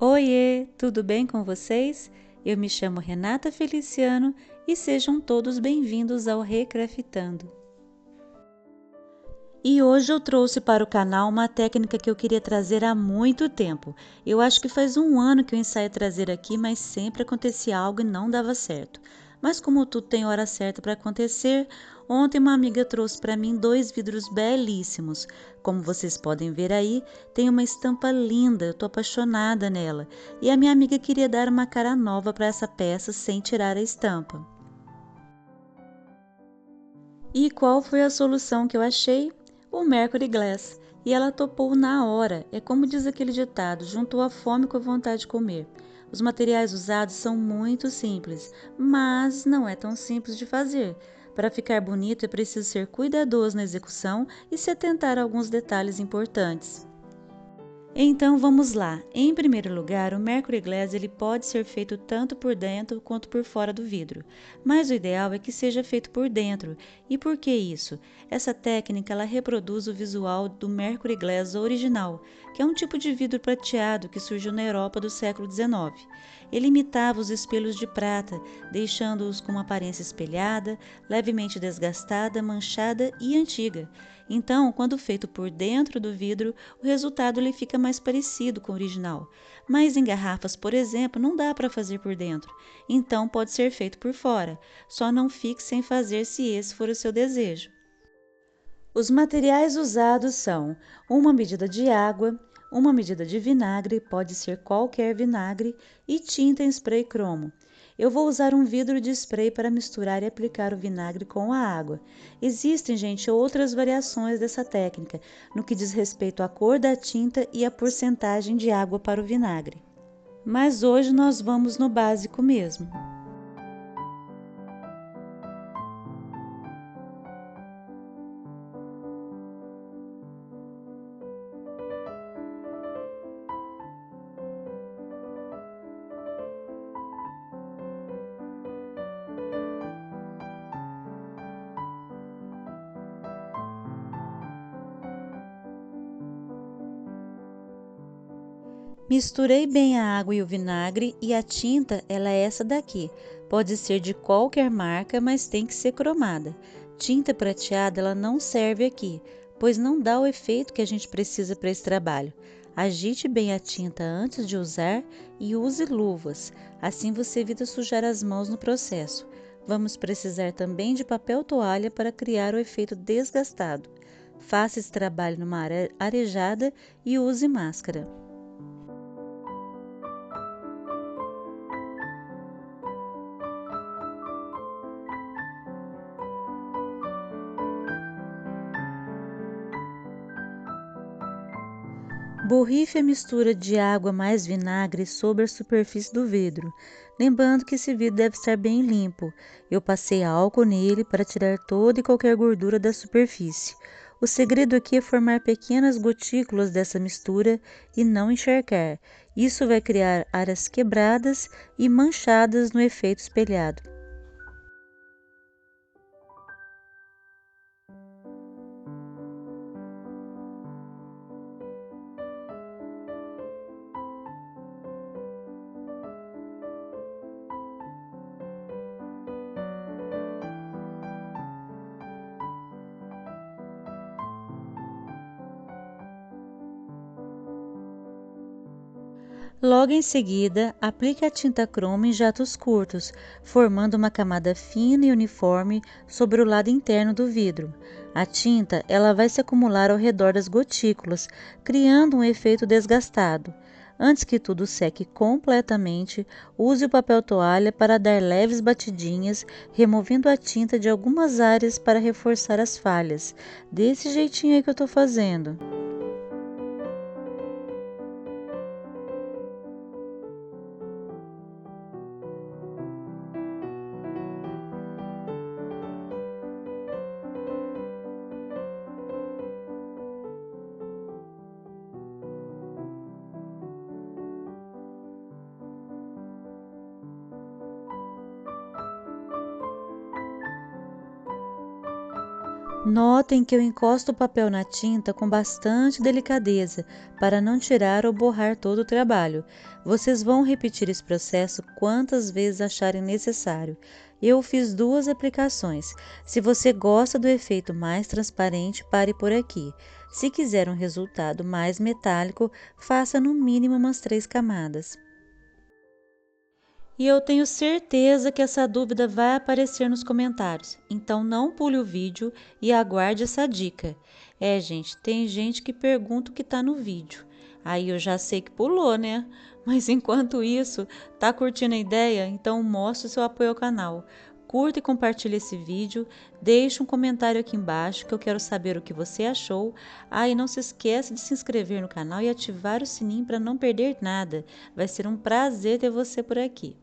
Oiê, tudo bem com vocês? Eu me chamo Renata Feliciano e sejam todos bem-vindos ao Recraftando. E hoje eu trouxe para o canal uma técnica que eu queria trazer há muito tempo. Eu acho que faz um ano que eu ensaio trazer aqui, mas sempre acontecia algo e não dava certo. Mas como tudo tem hora certa para acontecer, ontem uma amiga trouxe para mim dois vidros belíssimos. Como vocês podem ver aí, tem uma estampa linda, eu tô apaixonada nela. E a minha amiga queria dar uma cara nova para essa peça sem tirar a estampa. E qual foi a solução que eu achei? O Mercury Glass. E ela topou na hora. É como diz aquele ditado: juntou a fome com a vontade de comer. Os materiais usados são muito simples, mas não é tão simples de fazer. Para ficar bonito é preciso ser cuidadoso na execução e se atentar a alguns detalhes importantes. Então vamos lá. Em primeiro lugar, o Mercury Glass ele pode ser feito tanto por dentro quanto por fora do vidro, mas o ideal é que seja feito por dentro. E por que isso? Essa técnica ela reproduz o visual do Mercury Glass original, que é um tipo de vidro prateado que surgiu na Europa do século XIX. Ele imitava os espelhos de prata, deixando-os com uma aparência espelhada, levemente desgastada, manchada e antiga. Então, quando feito por dentro do vidro, o resultado ele fica mais parecido com o original. Mas em garrafas, por exemplo, não dá para fazer por dentro, então pode ser feito por fora. Só não fique sem fazer se esse for o seu desejo. Os materiais usados são uma medida de água, uma medida de vinagre, pode ser qualquer vinagre, e tinta em spray cromo. Eu vou usar um vidro de spray para misturar e aplicar o vinagre com a água. Existem, gente, outras variações dessa técnica, no que diz respeito à cor da tinta e à porcentagem de água para o vinagre. Mas hoje nós vamos no básico mesmo. Misturei bem a água e o vinagre e a tinta, ela é essa daqui. Pode ser de qualquer marca, mas tem que ser cromada. Tinta prateada, ela não serve aqui, pois não dá o efeito que a gente precisa para esse trabalho. Agite bem a tinta antes de usar e use luvas, assim você evita sujar as mãos no processo. Vamos precisar também de papel toalha para criar o efeito desgastado. Faça esse trabalho numa área arejada e use máscara. Borrife a mistura de água mais vinagre sobre a superfície do vidro, lembrando que esse vidro deve estar bem limpo. Eu passei álcool nele para tirar toda e qualquer gordura da superfície. O segredo aqui é formar pequenas gotículas dessa mistura e não encharcar. Isso vai criar áreas quebradas e manchadas no efeito espelhado. Logo em seguida, aplique a tinta croma em jatos curtos, formando uma camada fina e uniforme sobre o lado interno do vidro. A tinta ela vai se acumular ao redor das gotículas, criando um efeito desgastado. Antes que tudo seque completamente, use o papel toalha para dar leves batidinhas, removendo a tinta de algumas áreas para reforçar as falhas. Desse jeitinho aí que eu estou fazendo. Notem que eu encosto o papel na tinta com bastante delicadeza para não tirar ou borrar todo o trabalho. Vocês vão repetir esse processo quantas vezes acharem necessário. Eu fiz 2 aplicações. Se você gosta do efeito mais transparente, pare por aqui. Se quiser um resultado mais metálico, faça no mínimo umas 3 camadas. E eu tenho certeza que essa dúvida vai aparecer nos comentários, então não pule o vídeo e aguarde essa dica. Gente, tem gente que pergunta o que está no vídeo. Aí eu já sei que pulou, né? Mas enquanto isso, tá curtindo a ideia? Então mostre o seu apoio ao canal. Curta e compartilhe esse vídeo, deixe um comentário aqui embaixo que eu quero saber o que você achou. E não se esqueça de se inscrever no canal e ativar o sininho para não perder nada. Vai ser um prazer ter você por aqui.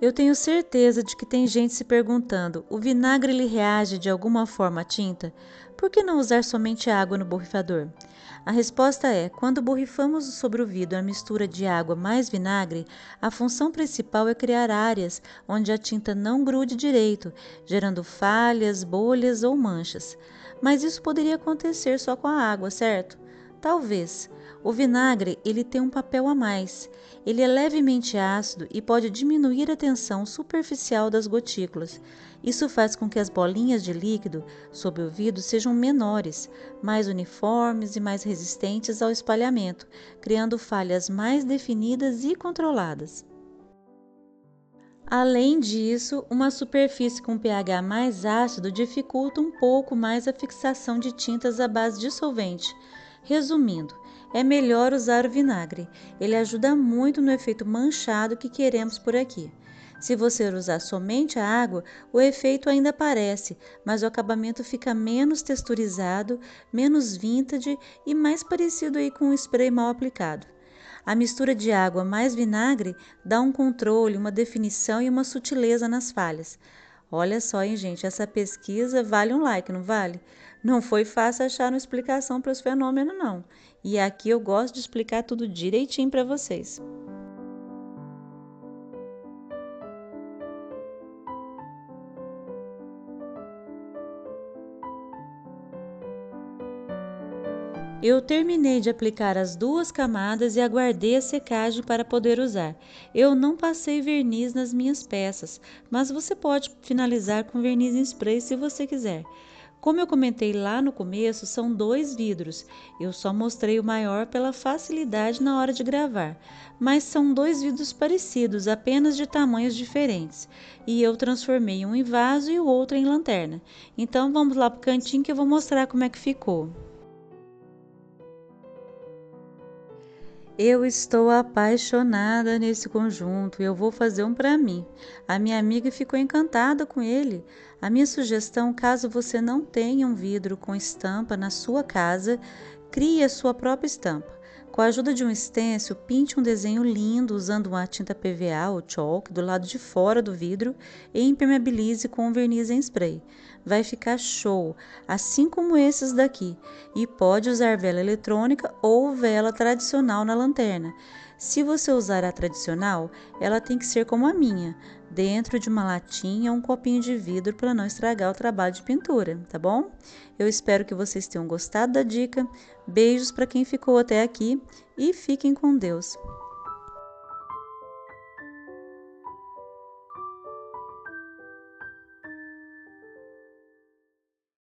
Eu tenho certeza de que tem gente se perguntando: o vinagre ele reage de alguma forma à tinta? Por que não usar somente água no borrifador? A resposta é: quando borrifamos sobre o vidro a mistura de água mais vinagre, a função principal é criar áreas onde a tinta não grude direito, gerando falhas, bolhas ou manchas. Mas isso poderia acontecer só com a água, certo? Talvez. O vinagre ele tem um papel a mais. Ele é levemente ácido e pode diminuir a tensão superficial das gotículas. Isso faz com que as bolinhas de líquido sob o vidro sejam menores, mais uniformes e mais resistentes ao espalhamento, criando falhas mais definidas e controladas. Além disso, uma superfície com pH mais ácido dificulta um pouco mais a fixação de tintas à base de solvente. Resumindo, é melhor usar o vinagre. Ele ajuda muito no efeito manchado que queremos por aqui. Se você usar somente a água, o efeito ainda aparece, mas o acabamento fica menos texturizado, menos vintage e mais parecido aí com um spray mal aplicado. A mistura de água mais vinagre dá um controle, uma definição e uma sutileza nas falhas. Olha só, hein, gente, essa pesquisa vale um like, não vale? Não foi fácil achar uma explicação para os fenômenos, não. E aqui eu gosto de explicar tudo direitinho para vocês. Eu terminei de aplicar as 2 camadas e aguardei a secagem para poder usar. Eu não passei verniz nas minhas peças, mas você pode finalizar com verniz em spray se você quiser. Como eu comentei lá no começo, são 2 vidros. Eu só mostrei o maior pela facilidade na hora de gravar. Mas são 2 vidros parecidos, apenas de tamanhos diferentes. E eu transformei um em vaso e o outro em lanterna. Então vamos lá para o cantinho que eu vou mostrar como é que ficou. Eu estou apaixonada nesse conjunto e eu vou fazer um para mim. A minha amiga ficou encantada com ele. A minha sugestão, caso você não tenha um vidro com estampa na sua casa, crie a sua própria estampa. Com a ajuda de um stencil, pinte um desenho lindo usando uma tinta PVA ou chalk do lado de fora do vidro e impermeabilize com verniz em spray. Vai ficar show, assim como esses daqui, e pode usar vela eletrônica ou vela tradicional na lanterna. Se você usar a tradicional, ela tem que ser como a minha, dentro de uma latinha ou um copinho de vidro para não estragar o trabalho de pintura, tá bom? Eu espero que vocês tenham gostado da dica. Beijos para quem ficou até aqui e fiquem com Deus.